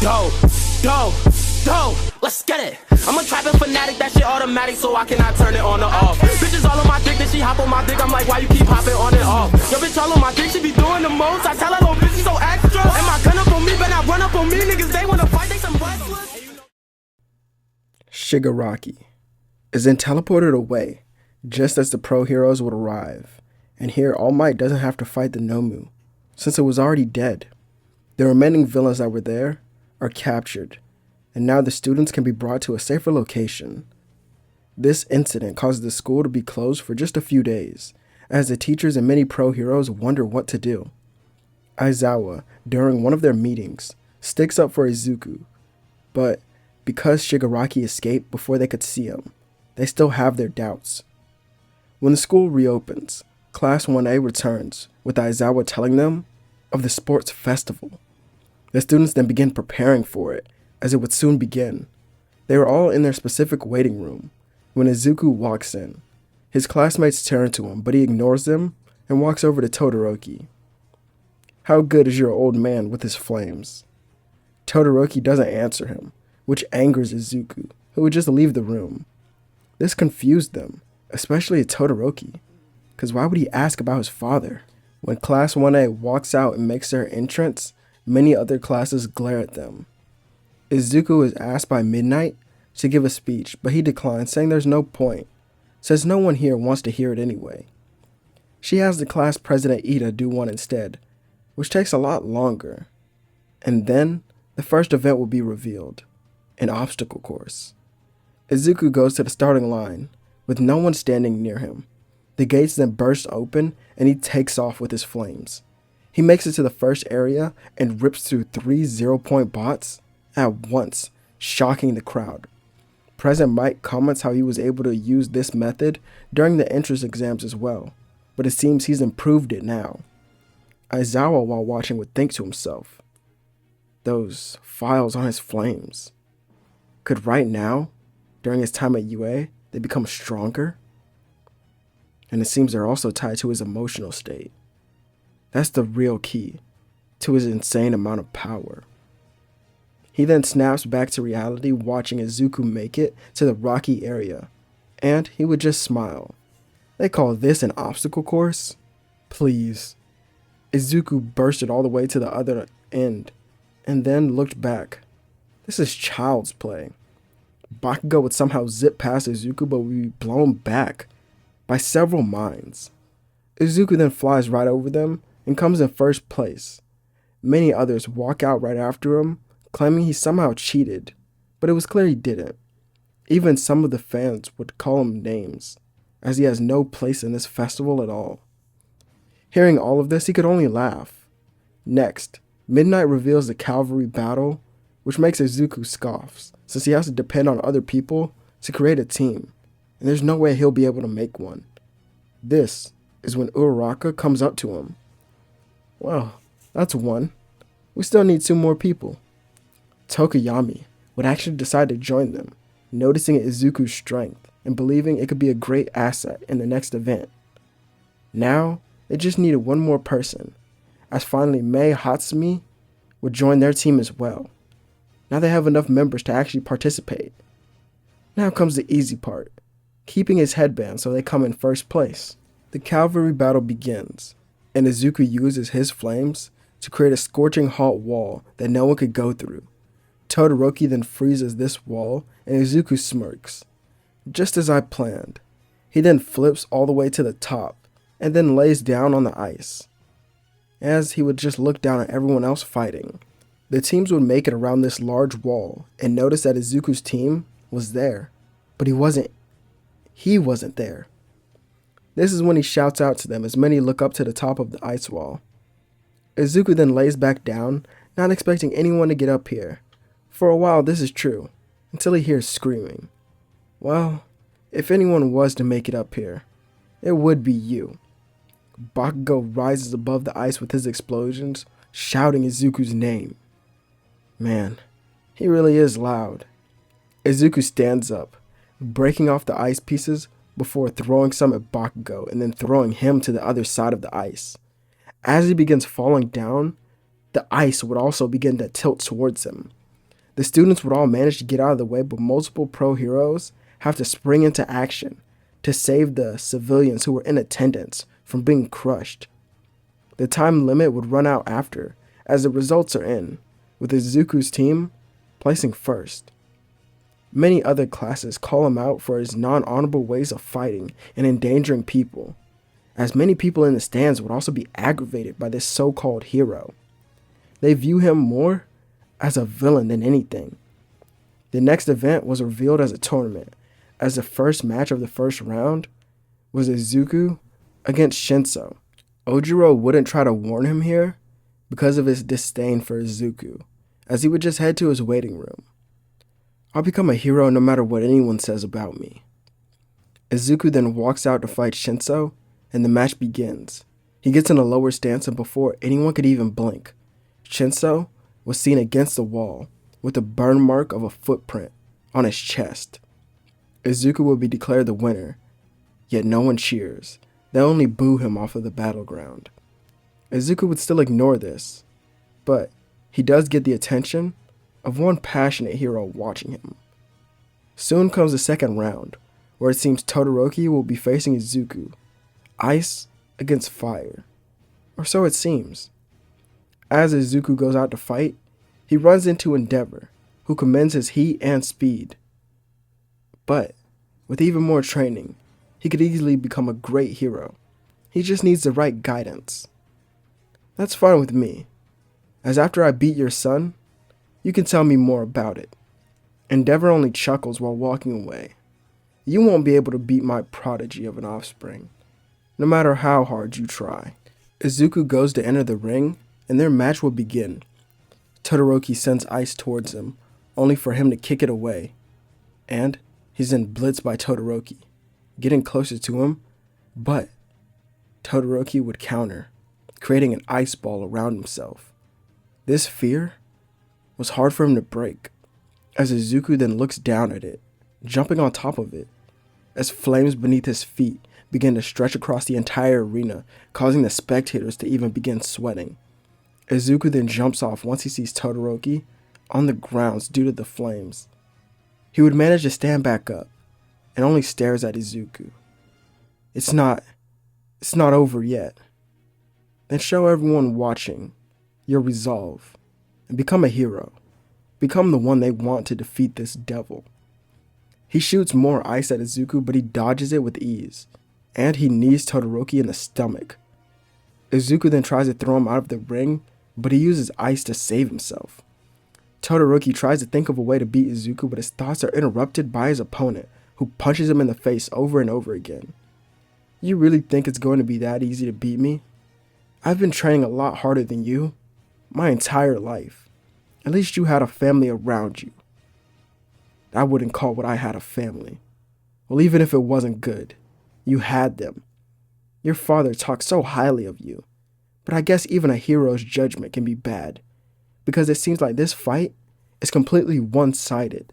Dope, dope, dope, let's get it. I'm a trapping fanatic, that shit automatic, so I cannot turn it on or off. Bitches all on my dick, then she hop on my dick, I'm like, why you keep hopping on and off? Yo, bitch all on my dick, she be doing the most. I tell her, little bitch, she so extra. And my gun up on me, but not run up on me. Niggas, they wanna fight, they some wrestlers. Shigaraki is then teleported away just as the pro heroes would arrive. And here, All Might doesn't have to fight the Nomu, since it was already dead. The remaining villains that were there are captured, and now the students can be brought to a safer location. This incident causes the school to be closed for just a few days, as the teachers and many pro heroes wonder what to do. Aizawa, during one of their meetings, sticks up for Izuku, but because Shigaraki escaped before they could see him, they still have their doubts. When the school reopens, Class 1A returns, with Aizawa telling them of the sports festival. The students then begin preparing for it, as it would soon begin. They were all in their specific waiting room when Izuku walks in. His classmates turn to him, but he ignores them and walks over to Todoroki. How good is your old man with his flames? Todoroki doesn't answer him, which angers Izuku, who would just leave the room. This confused them, especially Todoroki, because why would he ask about his father? When Class 1A walks out and makes their entrance, many other classes glare at them. Izuku is asked by Midnight to give a speech, but he declines, saying there's no point, says no one here wants to hear it anyway. She has the class president Ida do one instead, which takes a lot longer. And then, the first event will be revealed, an obstacle course. Izuku goes to the starting line, with no one standing near him. The gates then burst open, and he takes off with his flames. He makes it to the first area and rips through 3 0-point bots at once, shocking the crowd. President Mike comments how he was able to use this method during the entrance exams as well, but it seems he's improved it now. Aizawa, while watching, would think to himself, those files on his flames, could right now, during his time at UA, they become stronger? And it seems they're also tied to his emotional state. That's the real key to his insane amount of power. He then snaps back to reality, watching Izuku make it to the rocky area, and he would just smile. They call this an obstacle course? Please. Izuku bursted all the way to the other end, and then looked back. This is child's play. Bakugo would somehow zip past Izuku, but would be blown back by several mines. Izuku then flies right over them and comes in first place. Many others walk out right after him, claiming he somehow cheated, but it was clear he didn't. Even some of the fans would call him names, as he has no place in this festival at all. Hearing all of this, he could only laugh. Next, Midnight reveals the cavalry battle, which makes Izuku scoffs, since he has to depend on other people to create a team, and there's no way he'll be able to make one. This is when Uraraka comes up to him. Well, that's one. We still need 2 more people. Tokoyami would actually decide to join them, noticing Izuku's strength and believing it could be a great asset in the next event. Now, they just needed 1 more person, as finally Mei Hatsumi would join their team as well. Now they have enough members to actually participate. Now comes the easy part, keeping his headband so they come in first place. The cavalry battle begins, and Izuku uses his flames to create a scorching hot wall that no one could go through. Todoroki then freezes this wall, and Izuku smirks. Just as I planned. He then flips all the way to the top, and then lays down on the ice. As he would just look down at everyone else fighting, the teams would make it around this large wall, and notice that Izuku's team was there, but he wasn't there. This is when he shouts out to them as many look up to the top of the ice wall. Izuku then lays back down, not expecting anyone to get up here. For a while this is true, until he hears screaming. Well, if anyone was to make it up here, it would be you. Bakugo rises above the ice with his explosions, shouting Izuku's name. Man, he really is loud. Izuku stands up, breaking off the ice pieces before throwing some at Bakugo and then throwing him to the other side of the ice. As he begins falling down, the ice would also begin to tilt towards him, The students would all manage to get out of the way, but multiple pro heroes have to spring into action to save the civilians who were in attendance from being crushed. The time limit would run out after, as the results are in, with Izuku's team placing first. Many other classes call him out for his non-honorable ways of fighting and endangering people, as many people in the stands would also be aggravated by this so-called hero. They view him more as a villain than anything. The next event was revealed as a tournament, as the first match of the first round was Izuku against Shinso. Ojiro wouldn't try to warn him here because of his disdain for Izuku, as he would just head to his waiting room. I'll become a hero no matter what anyone says about me. Izuku then walks out to fight Shinso, and the match begins. He gets in a lower stance, and before anyone could even blink, Shinso was seen against the wall with a burn mark of a footprint on his chest. Izuku will be declared the winner, yet no one cheers. They only boo him off of the battleground. Izuku would still ignore this, but he does get the attention of one passionate hero watching him. Soon comes the second round, where it seems Todoroki will be facing Izuku, ice against fire, or so it seems. As Izuku goes out to fight, he runs into Endeavor, who commends his heat and speed. But with even more training, he could easily become a great hero. He just needs the right guidance. That's fine with me, as after I beat your son, you can tell me more about it. Endeavor only chuckles while walking away. You won't be able to beat my prodigy of an offspring, no matter how hard you try. Izuku goes to enter the ring, and their match will begin. Todoroki sends ice towards him, only for him to kick it away. And he's then blitzed by Todoroki, getting closer to him, but Todoroki would counter, creating an ice ball around himself. This fear was hard for him to break, as Izuku then looks down at it, jumping on top of it, as flames beneath his feet begin to stretch across the entire arena, causing the spectators to even begin sweating. Izuku then jumps off once he sees Todoroki on the grounds due to the flames. He would manage to stand back up, and only stares at Izuku. It's not over yet. Then show everyone watching your resolve, and become a hero. Become the one they want to defeat this devil. He shoots more ice at Izuku, but he dodges it with ease, and he knees Todoroki in the stomach. Izuku then tries to throw him out of the ring, but he uses ice to save himself. Todoroki tries to think of a way to beat Izuku, but his thoughts are interrupted by his opponent, who punches him in the face over and over again. You really think it's going to be that easy to beat me? I've been training a lot harder than you, my entire life. At least you had a family around you. I wouldn't call what I had a family. Well, even if it wasn't good, you had them. Your father talked so highly of you, but I guess even a hero's judgment can be bad, because it seems like this fight is completely one-sided.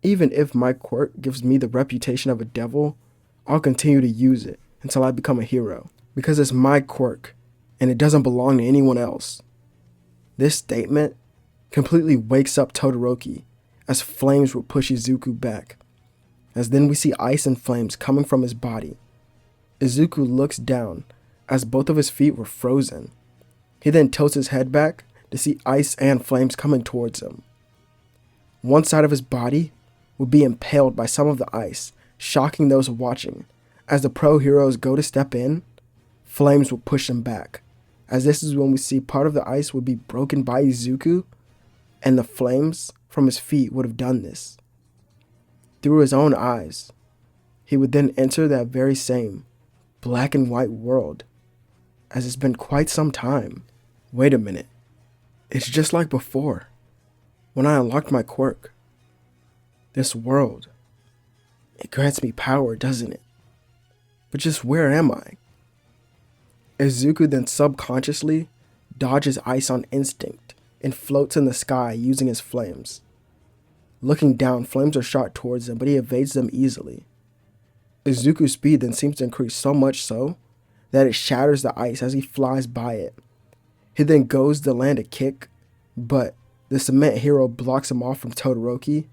Even if my quirk gives me the reputation of a devil, I'll continue to use it until I become a hero, because it's my quirk, and it doesn't belong to anyone else. This statement completely wakes up Todoroki, as flames will push Izuku back, as then we see ice and flames coming from his body. Izuku looks down, as both of his feet were frozen. He then tilts his head back to see ice and flames coming towards him. One side of his body would be impaled by some of the ice, shocking those watching. As the pro heroes go to step in, flames will push him back, as this is when we see part of the ice would be broken by Izuku, and the flames from his feet would have done this. Through his own eyes, he would then enter that very same black and white world, as it's been quite some time. Wait a minute, it's just like before, when I unlocked my quirk. This world, it grants me power, doesn't it? But just where am I? Izuku then subconsciously dodges ice on instinct and floats in the sky using his flames. Looking down, flames are shot towards him, but he evades them easily. Izuku's speed then seems to increase so much so that it shatters the ice as he flies by it. He then goes to land a kick, but The cement hero blocks him off from Todoroki,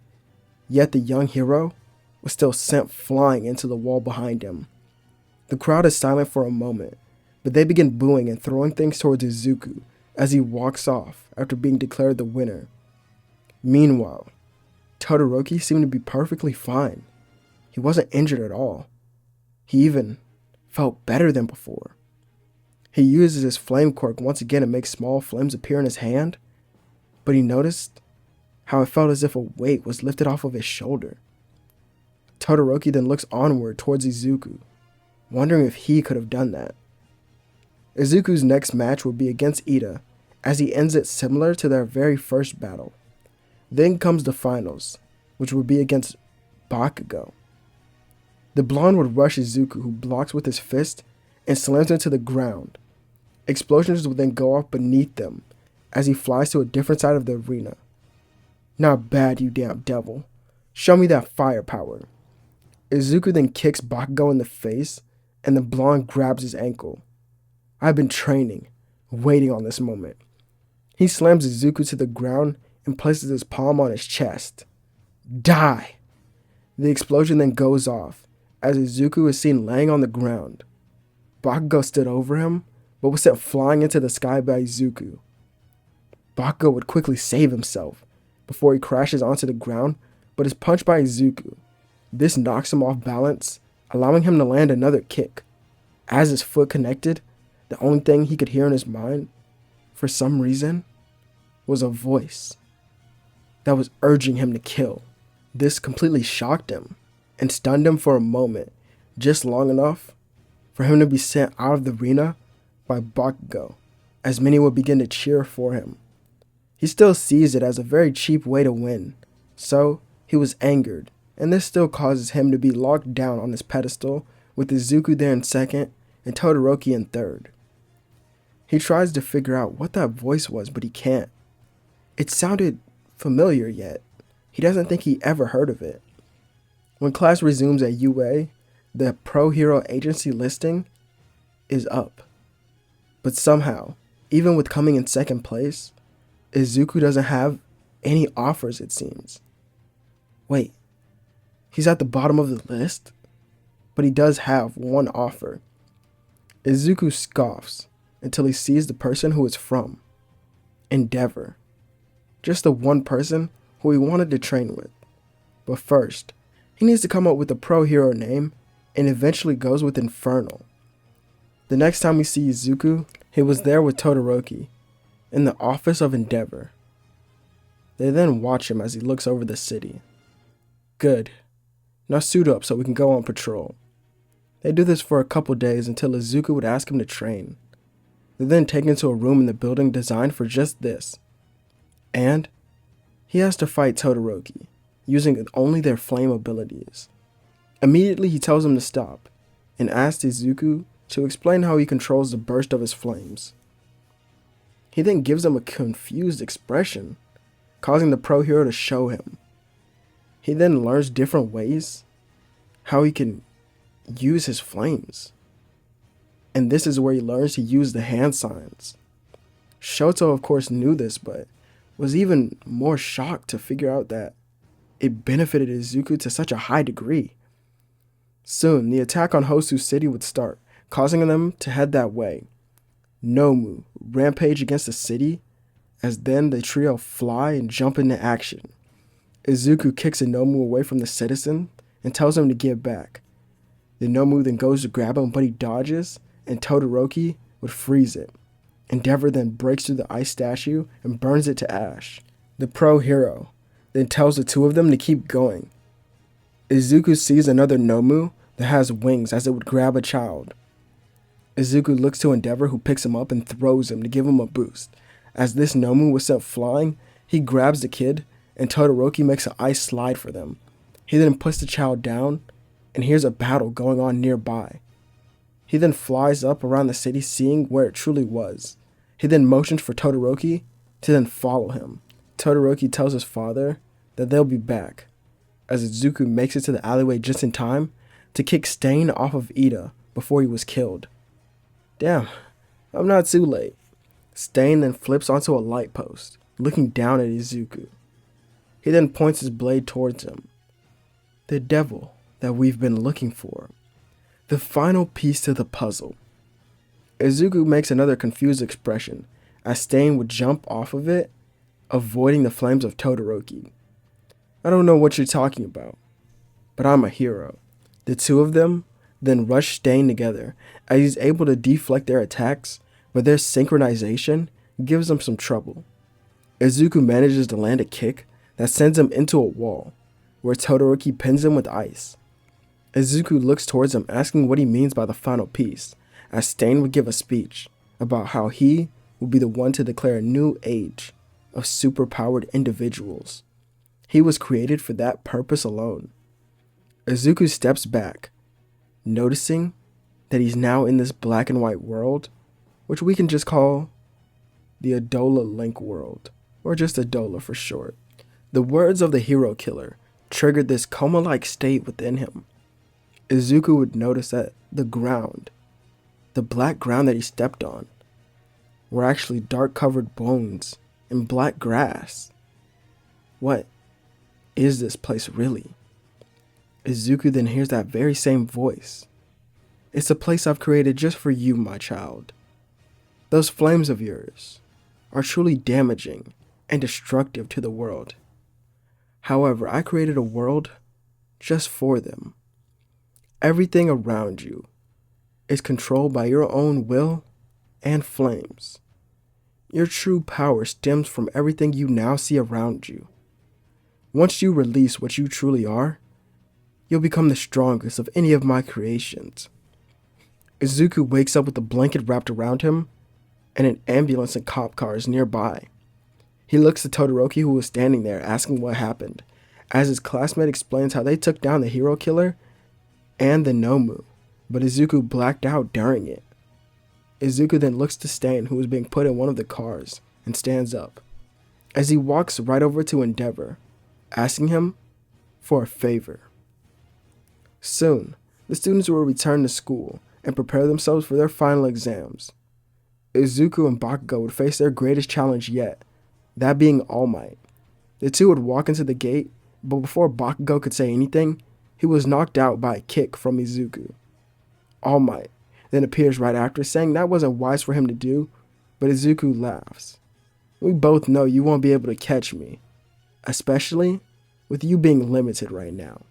yet the young hero was still sent flying into the wall behind him. The crowd is silent for a moment, but they begin booing and throwing things towards Izuku as he walks off after being declared the winner. Meanwhile, Todoroki seemed to be perfectly fine. He wasn't injured at all. He even felt better than before. He uses his flame quirk once again to make small flames appear in his hand, but he noticed how it felt as if a weight was lifted off of his shoulder. Todoroki then looks onward towards Izuku, wondering if he could have done that. Izuku's next match will be against Ida, as he ends it similar to their very first battle. Then comes the finals, which will be against Bakugo. The blonde would rush Izuku, who blocks with his fist and slams him to the ground. Explosions will then go off beneath them as he flies to a different side of the arena. Not bad, you damn devil. Show me that firepower. Izuku then kicks Bakugo in the face, and the blonde grabs his ankle. I've been training, waiting on this moment. He slams Izuku to the ground and places his palm on his chest. Die! The explosion then goes off, as Izuku is seen laying on the ground. Bakugo stood over him, but was sent flying into the sky by Izuku. Bakugo would quickly save himself before he crashes onto the ground, but is punched by Izuku. This knocks him off balance, allowing him to land another kick. As his foot connected, the only thing he could hear in his mind, for some reason, was a voice that was urging him to kill. This completely shocked him and stunned him for a moment, just long enough for him to be sent out of the arena by Bakugo, as many would begin to cheer for him. He still sees it as a very cheap way to win, so he was angered, and this still causes him to be locked down on his pedestal with Izuku there in second and Todoroki in third. He tries to figure out what that voice was, but he can't. It sounded familiar, yet he doesn't think he ever heard of it. When class resumes at UA, the Pro Hero Agency listing is up. But somehow, even with coming in second place, Izuku doesn't have any offers, it seems. Wait, he's at the bottom of the list? But he does have one offer. Izuku scoffs until he sees the person who it's from. Endeavor. Just the one person who he wanted to train with. But first, he needs to come up with a pro hero name, and eventually goes with Infernal. The next time we see Izuku, he was there with Todoroki, in the office of Endeavor. They then watch him as he looks over the city. Good. Now suit up so we can go on patrol. They do this for a couple days until Izuku would ask him to train. They're then taken to a room in the building designed for just this. And he has to fight Todoroki, using only their flame abilities. Immediately he tells him to stop, and asks Izuku to explain how he controls the burst of his flames. He then gives him a confused expression, causing the pro hero to show him. He then learns different ways how he can use his flames. And this is where he learns to use the hand signs. Shoto of course knew this, but was even more shocked to figure out that it benefited Izuku to such a high degree. Soon, the attack on Hosu City would start, causing them to head that way. Nomu rampage against the city, as then the trio fly and jump into action. Izuku kicks a Nomu away from the citizen and tells him to get back. The Nomu then goes to grab him, but he dodges, and Todoroki would freeze it. Endeavor then breaks through the ice statue and burns it to ash. The pro hero then tells the two of them to keep going. Izuku sees another Nomu that has wings as it would grab a child. Izuku looks to Endeavor, who picks him up and throws him to give him a boost. As this Nomu was sent flying, he grabs the kid, and Todoroki makes an ice slide for them. He then puts the child down and hears a battle going on nearby. He then flies up around the city, seeing where it truly was. He then motions for Todoroki to then follow him. Todoroki tells his father that they'll be back, as Izuku makes it to the alleyway just in time to kick Stain off of Ida before he was killed. Damn, I'm not too late. Stain then flips onto a light post, looking down at Izuku. He then points his blade towards him. The devil that we've been looking for. The final piece to the puzzle. Izuku makes another confused expression as Stain would jump off of it, avoiding the flames of Todoroki. I don't know what you're talking about, but I'm a hero. The two of them then rush Stain together as he's able to deflect their attacks, but their synchronization gives them some trouble. Izuku manages to land a kick that sends him into a wall, where Todoroki pins him with ice. Izuku looks towards him asking what he means by the final piece, as Stain would give a speech about how he will be the one to declare a new age of superpowered individuals. He was created for that purpose alone. Izuku steps back, noticing that he's now in this black and white world, which we can just call the Adola Link world, or just Adola for short. The words of the hero killer triggered this coma-like state within him. Izuku would notice that the ground, the black ground that he stepped on, were actually dark-covered bones and black grass. What is this place really? Izuku then hears that very same voice. It's a place I've created just for you, my child. Those flames of yours are truly damaging and destructive to the world. However, I created a world just for them. Everything around you is controlled by your own will and flames. Your true power stems from everything you now see around you. Once you release what you truly are, you'll become the strongest of any of my creations. Izuku wakes up with a blanket wrapped around him and an ambulance and cop cars nearby. He looks at Todoroki, who was standing there, asking what happened, as his classmate explains how they took down the hero killer and the Nomu, but Izuku blacked out during it. Izuku then looks to Stain, who is being put in one of the cars, and stands up, as he walks right over to Endeavor, asking him for a favor. Soon, the students will return to school and prepare themselves for their final exams. Izuku and Bakugo would face their greatest challenge yet, that being All Might. The two would walk into the gate, but before Bakugo could say anything, he was knocked out by a kick from Izuku. All Might then appears right after, saying that wasn't wise for him to do, but Izuku laughs. We both know you won't be able to catch me, especially with you being limited right now.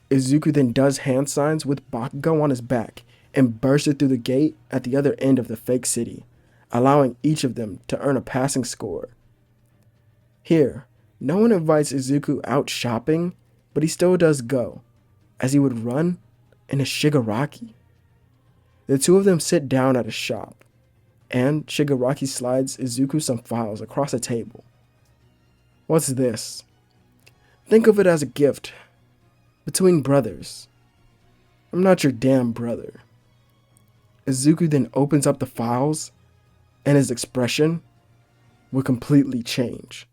Izuku then does hand signs with Bakugo on his back and bursts through the gate at the other end of the fake city, allowing each of them to earn a passing score. Here, no one invites Izuku out shopping, but he still does go, as he would run in a Shigaraki. The two of them sit down at a shop, and Shigaraki slides Izuku some files across a table. What's this? Think of it as a gift. Between brothers. I'm not your damn brother. Izuku then opens up the files, and his expression would completely change.